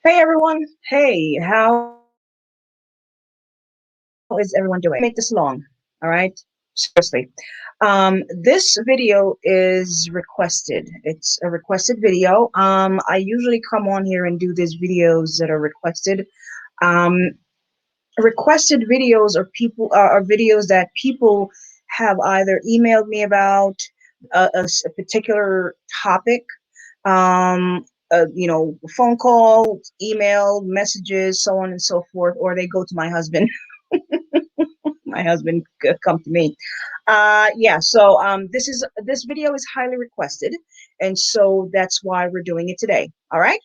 Hey everyone. Hey, how is everyone doing? Make this long. All right. Seriously. This video is requested. It's a requested video. I usually come on here and do these videos that are requested. Um, Requested videos are videos that people have either emailed me about a particular topic, phone call, email, messages, so on and so forth, or they go to my husband. My husband come to me. Yeah. So this video is highly requested, and so that's why we're doing it today. All right.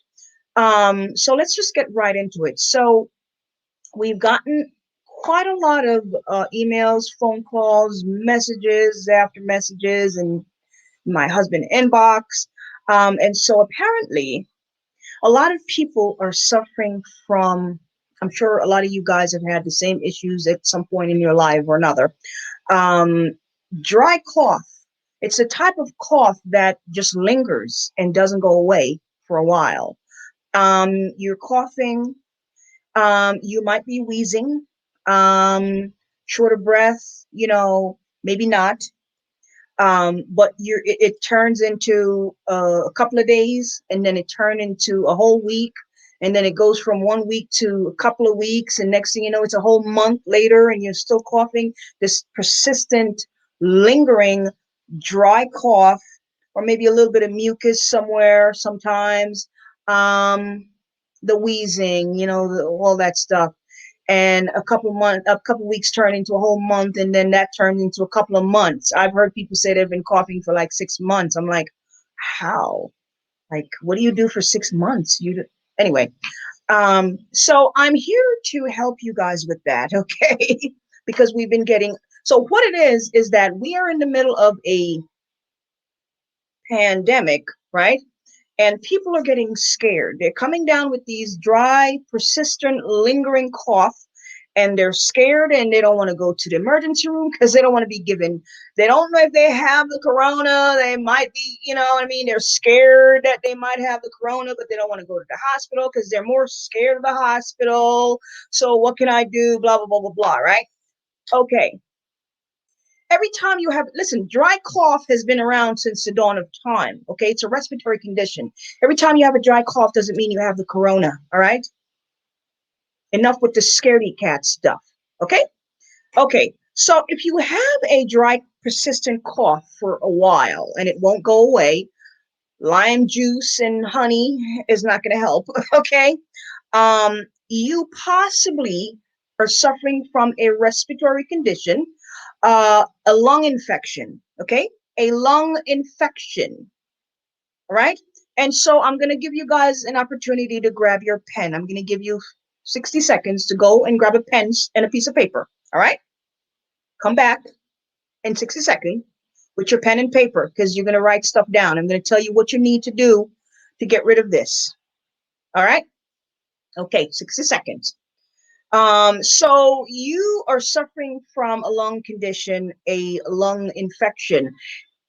So let's just get right into it. So we've gotten quite a lot of emails, phone calls, messages after messages, and my husband inbox. And so apparently a lot of people are suffering from, I'm sure a lot of you guys have had the same issues at some point in your life or another. Um, Dry cough. It's a type of cough that just lingers and doesn't go away for a while. You're coughing, you might be wheezing, short of breath, maybe not. But it turns into a couple of days, and then it turned into a whole week, and then it goes from 1 week to a couple of weeks, and next thing you know, it's a whole month later, and you're still coughing. This persistent, lingering, dry cough, or maybe a little bit of mucus somewhere sometimes. The wheezing, all that stuff, and a couple weeks turn into a whole month, and then that turns into a couple of months. I've heard people say they've been coughing for like 6 months. I'm like, how? Like, what do you do for 6 months? Anyway. So I'm here to help you guys with that, okay? Because we've been getting, so what it is that we are in the middle of a pandemic, right? And people are getting scared. They're coming down with these dry, persistent, lingering cough, and they're scared, and they don't want to go to the emergency room because they don't want to be given, they don't know if they have the corona. They might be, you know what I mean? They're scared that they might have the corona, but they don't want to go to the hospital because they're more scared of the hospital. So what can I do? Blah, blah, blah, blah, blah, right? Okay. Every time you have, listen, dry cough has been around since the dawn of time. Okay. It's a respiratory condition. Every time you have a dry cough doesn't mean you have the corona. All right. Enough with the scaredy cat stuff. Okay. Okay. So if you have a dry, persistent cough for a while and it won't go away, lime juice and honey is not going to help. Okay. You possibly are suffering from a respiratory condition, a lung infection. Okay. A lung infection. All right. And so I'm going to give you guys an opportunity to grab your pen. I'm going to give you 60 seconds to go and grab a pen and a piece of paper. All right. Come back in 60 seconds with your pen and paper because you're going to write stuff down. I'm going to tell you what you need to do to get rid of this. All right. Okay. 60 seconds. So you are suffering from a lung condition, a lung infection.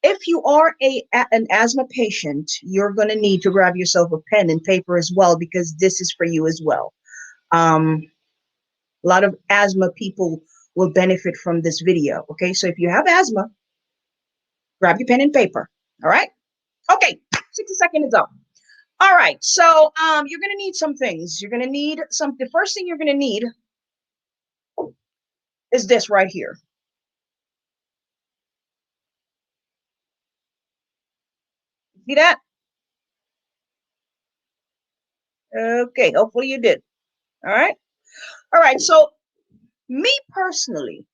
If you are an asthma patient, you're going to need to grab yourself a pen and paper as well because this is for you as well. A lot of asthma people will benefit from this video. Okay, so if you have asthma, grab your pen and paper. All right. Okay, 60 seconds is up. All right, so you're going to need some things. You're going to need some. The first thing you're going to need is this right here. See that? Okay, hopefully you did. All right. All right. So me personally,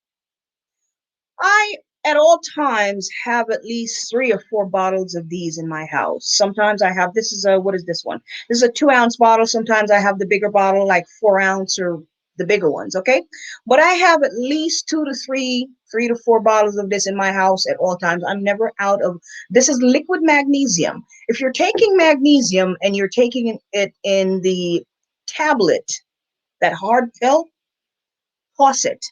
I at all times have at least 3 or 4 bottles of these in my house. Sometimes I have, this is a, what is this one? This is a 2 ounce bottle. Sometimes I have the bigger bottle, like 4 ounce or the bigger ones. Okay. But I have at least 3 to 4 bottles of this in my house at all times. I'm never out of, this is liquid magnesium. If you're taking magnesium and you're taking it in the tablet, that hard pill, toss it.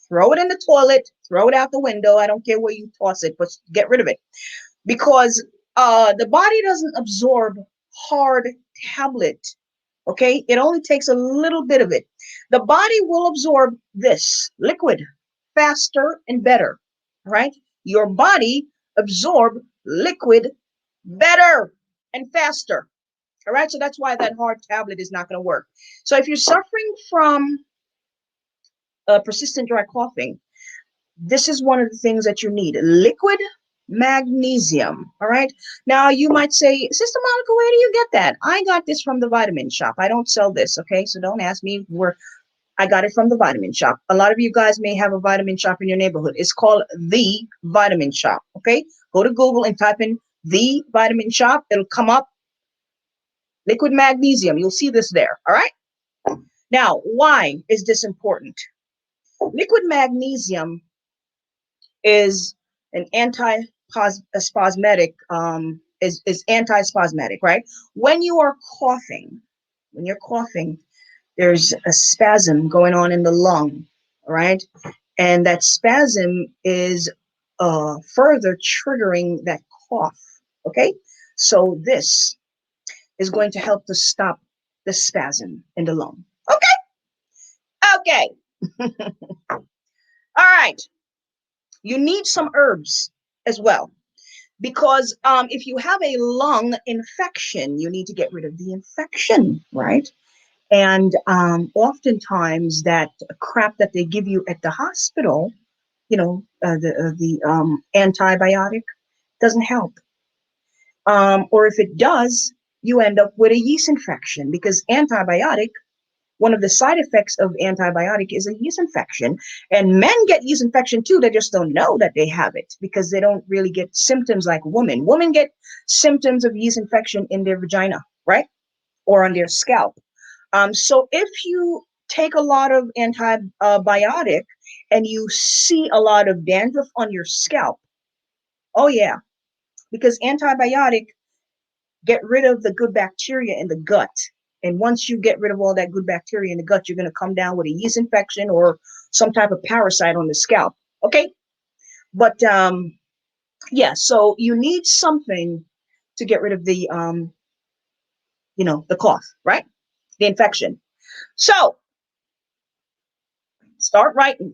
Throw it in the toilet, throw it out the window. I don't care where you toss it, but get rid of it because the body doesn't absorb hard tablet Okay, it only takes a little bit of it. The body will absorb this liquid faster and better, right? Your body absorb liquid better and faster. All right, so that's why that hard tablet is not going to work. So if you're suffering from persistent dry coughing, this is one of the things that you need: liquid magnesium. All right, now you might say, Sister Monica, where do you get that? I got this from the vitamin shop. I don't sell this, okay? So don't ask me where I got it from. The vitamin shop. A lot of you guys may have a vitamin shop in your neighborhood. It's called the Vitamin Shop. Okay, go to Google and type in the Vitamin Shop. It'll come up. Liquid magnesium. You'll see this there. All right. Now, why is this important? Liquid magnesium is an anti-spasmodic, is anti-spasmodic, right? When you are coughing, when you're coughing, there's a spasm going on in the lung, right? And that spasm is further triggering that cough, okay? So this is going to help to stop the spasm in the lung. Okay, all right. You need some herbs as well, because if you have a lung infection, you need to get rid of the infection, right? And oftentimes that crap that they give you at the hospital, the antibiotic doesn't help. Or if it does, you end up with a yeast infection, because one of the side effects of antibiotic is a yeast infection. And men get yeast infection too. They just don't know that they have it, because they don't really get symptoms like women. Women get symptoms of yeast infection in their vagina, right? Or on their scalp. So if you take a lot of antibiotic and you see a lot of dandruff on your scalp, oh yeah, because antibiotic get rid of the good bacteria in the gut. And once you get rid of all that good bacteria in the gut, you're going to come down with a yeast infection or some type of parasite on the scalp. Okay. But yeah, so you need something to get rid of the cough, right? The infection. So start writing.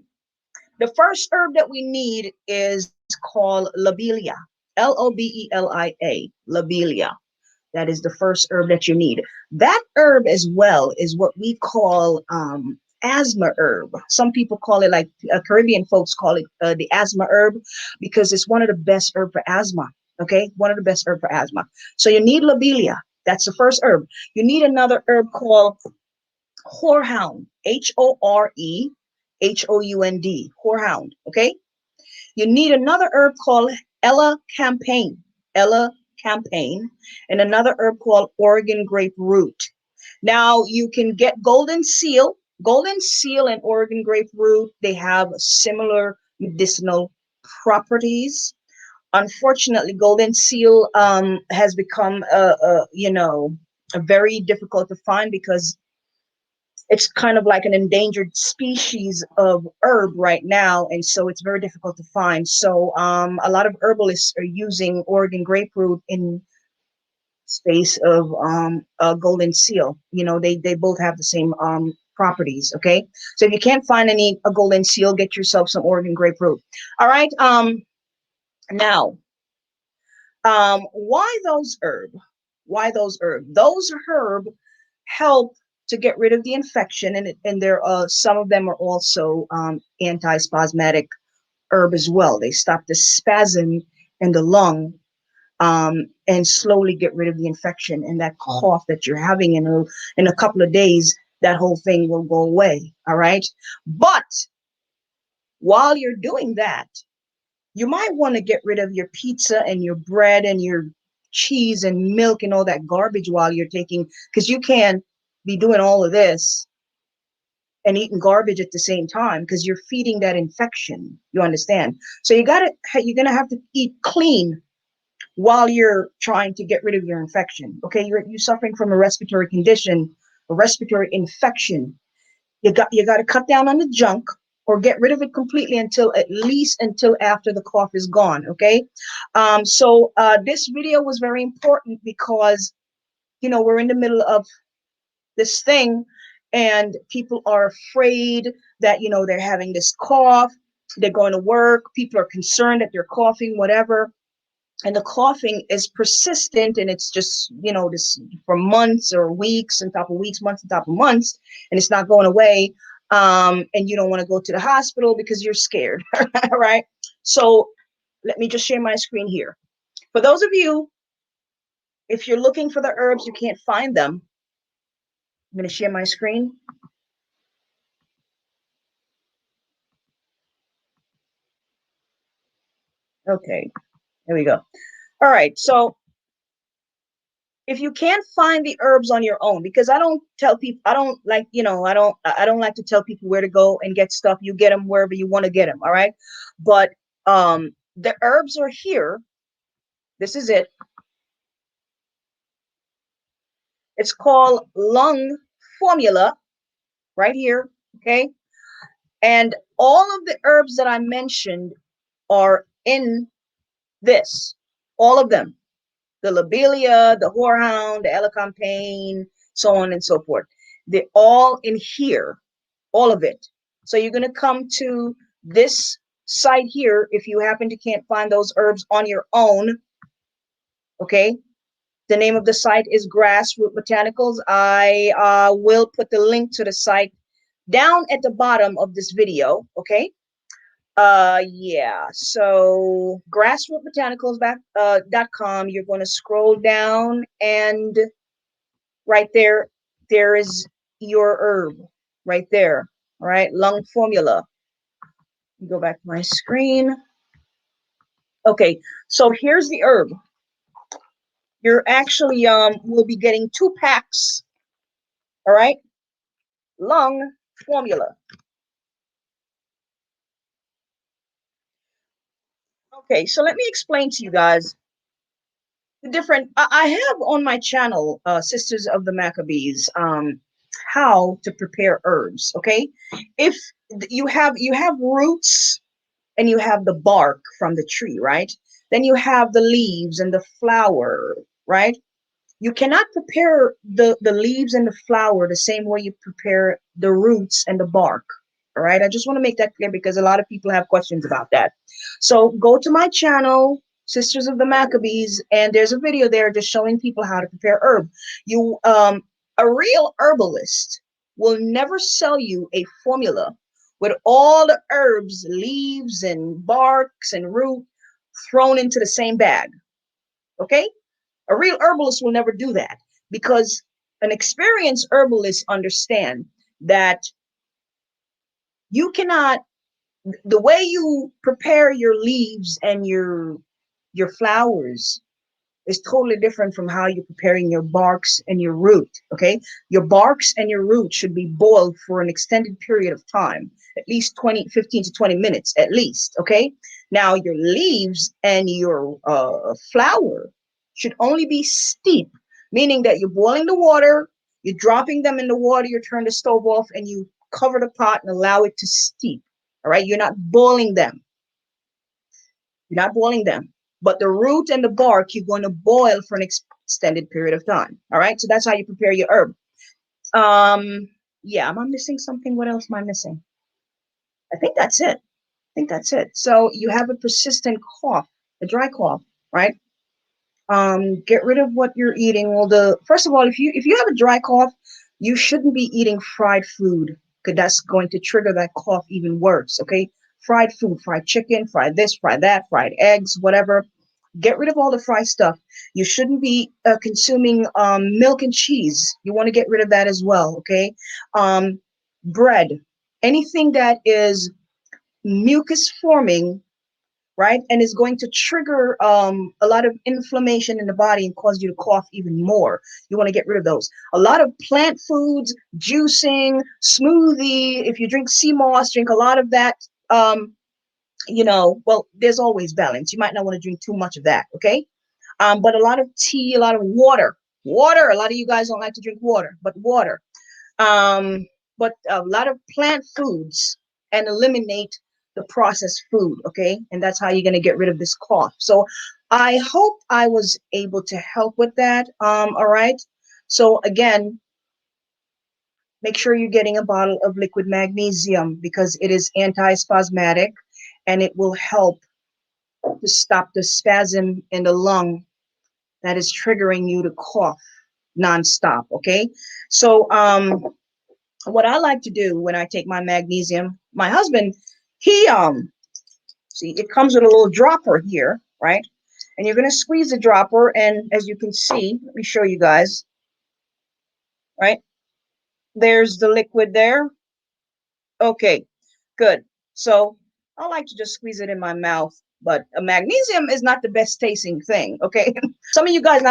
The first herb that we need is called lobelia. Lobelia. Lobelia. That is the first herb that you need. That herb as well is what we call asthma herb. Some people call it, like Caribbean folks call it the asthma herb, because it's one of the best herb for asthma. Okay, one of the best herb for asthma. So you need lobelia. That's the first herb. You need another herb called horehound. Horehound. Horehound. Okay. You need another herb called Ella campaign. Ella campaign, and another herb called Oregon grape root. Now you can get golden seal. Golden seal and Oregon grape root, they have similar medicinal properties. Unfortunately, golden seal has become very difficult to find, because it's kind of like an endangered species of herb right now, and so it's very difficult to find. So a lot of herbalists are using Oregon grapefruit in space of golden seal. They both have the same properties. Okay, so if you can't find a golden seal, get yourself some Oregon grapefruit. All right. Now, why those herb? Why those herb? Those herb help to get rid of the infection, and there are some of them are also anti-spasmodic herb as well. They stop the spasm in the lung, and slowly get rid of the infection and that cough that you're having. In a couple of days, that whole thing will go away. All right, but while you're doing that, you might want to get rid of your pizza and your bread and your cheese and milk and all that garbage while you're taking, because you can't be doing all of this and eating garbage at the same time, because you're feeding that infection. You understand? So you're gonna have to eat clean while you're trying to get rid of your infection. Okay, you're suffering from a respiratory condition, a respiratory infection. You got to cut down on the junk, or get rid of it completely, at least until after the cough is gone. Okay. So this video was very important, because we're in the middle of this thing, and people are afraid that, they're having this cough, they're going to work, people are concerned that they're coughing, whatever, and the coughing is persistent, and it's just, this for months or weeks on top of weeks, months on top of months, and it's not going away. And you don't want to go to the hospital because you're scared. Right? So let me just share my screen here. For those of you, if you're looking for the herbs, you can't find them, I'm going to share my screen. Okay, there we go. All right, so if you can't find the herbs on your own, because I don't tell people, I don't like, I don't like to tell people where to go and get stuff. You get them wherever you want to get them. All right. But the herbs are here. This is it. It's called lung formula right here. Okay. And all of the herbs that I mentioned are in this, all of them. The lobelia, the horehound, the elecampane, so on and so forth. They're all in here, all of it. So you're going to come to this site here if you happen to can't find those herbs on your own. Okay. The name of the site is Grassroot Botanicals. I will put the link to the site down at the bottom of this video. Okay. Yeah, so grassrootbotanicals.com, you're going to scroll down, and right there is your herb right there. All right, lung formula. Go back to my screen. Okay, so here's the herb. You're actually will be getting 2 packs. All right, lung formula. Okay, so let me explain to you guys the different. I have on my channel, Sisters of the Maccabees, how to prepare herbs. Okay, if you have roots and you have the bark from the tree, right? Then you have the leaves and the flower, right? You cannot prepare the leaves and the flower the same way you prepare the roots and the bark. All right, I just want to make that clear because a lot of people have questions about that. So go to my channel, Sisters of the Maccabees, and there's a video there just showing people how to prepare herb. You A real herbalist will never sell you a formula with all the herbs, leaves and barks and root thrown into the same bag. Okay? A real herbalist will never do that, because an experienced herbalist understand that you cannot, the way you prepare your leaves and your flowers is totally different from how you're preparing your barks and your root. Okay, your barks and your root should be boiled for an extended period of time, at least 15 to 20 minutes at least. Okay, now your leaves and your flower should only be steep, meaning that you're boiling the water, you're dropping them in the water, you turn the stove off, and you cover the pot and allow it to steep. All right, you're not boiling them. You're not boiling them. But the root and the bark, you're going to boil for an extended period of time. All right, so that's how you prepare your herb. Yeah, am I missing something? What else am I missing? I think that's it. I think that's it. So you have a persistent cough, a dry cough, right? Get rid of what you're eating. Well, first of all, if you have a dry cough, you shouldn't be eating fried food, because that's going to trigger that cough even worse. Okay, fried food, fried chicken, fried this, fried that, fried eggs, whatever. Get rid of all the fried stuff. You shouldn't be consuming milk and cheese. You want to get rid of that as well. Okay, bread, anything that is mucus forming, right? And is going to trigger a lot of inflammation in the body and cause you to cough even more. You want to get rid of those. A lot of plant foods, juicing, smoothie. If you drink sea moss, drink a lot of that. Well, there's always balance. You might not want to drink too much of that, okay? But a lot of tea, a lot of water. Water, a lot of you guys don't like to drink water, but water. But a lot of plant foods, and eliminate the processed food, okay? And that's how you're going to get rid of this cough. So I hope I was able to help with that. All right. So again, Make sure you're getting a bottle of liquid magnesium because it is antispasmodic and it will help to stop the spasm in the lung that is triggering you to cough nonstop. Okay. So, what I like to do when I take my magnesium, my husband, he, see, it comes with a little dropper here, right? And you're going to squeeze the dropper. And as you can see, let me show you guys, right? There's the liquid there. Okay, good. So I like to just squeeze it in my mouth, but magnesium is not the best tasting thing. Okay, some of you guys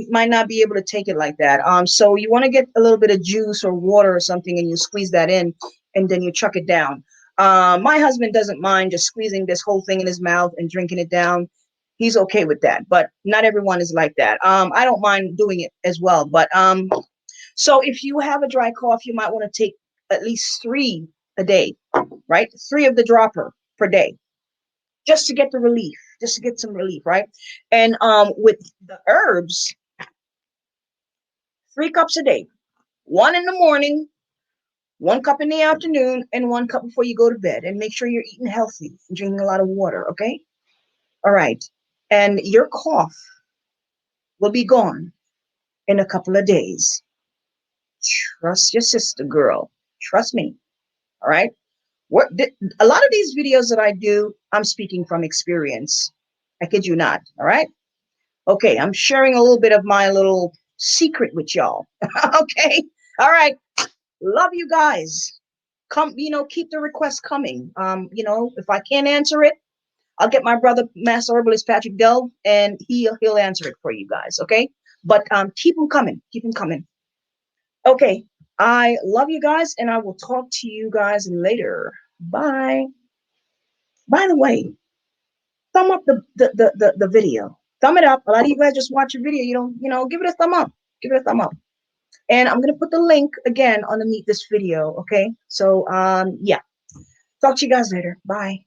might not be able to take it like that. So you want to get a little bit of juice or water or something, and you squeeze that in, and then you chuck it down. My husband doesn't mind just squeezing this whole thing in his mouth and drinking it down. He's okay with that, but not everyone is like that. I don't mind doing it as well, but so if you have a dry cough, you might want to take at least 3 a day, right? 3 of the dropper per day, just to get the relief, just to get some relief, right? And with the herbs, 3 cups a day, 1 in the morning, 1 cup in the afternoon, and 1 cup before you go to bed. And make sure you're eating healthy and drinking a lot of water, okay? All right. And your cough will be gone in a couple of days. Trust your sister, girl. Trust me. All right. What a lot of these videos that I do, I'm speaking from experience. I kid you not. All right. Okay. I'm sharing a little bit of my little secret with y'all. Okay. All right. Love you guys. Come, keep the requests coming. If I can't answer it, I'll get my brother, Master Herbalist Patrick Delve, and he'll answer it for you guys. Okay. But keep them coming. Keep them coming. Okay. I love you guys, and I will talk to you guys later. Bye. By the way, thumb up the video. Thumb it up. A lot of you guys just watch a video. Give it a thumb up. Give it a thumb up. And I'm gonna put the link again underneath this video. Okay. So yeah. Talk to you guys later. Bye.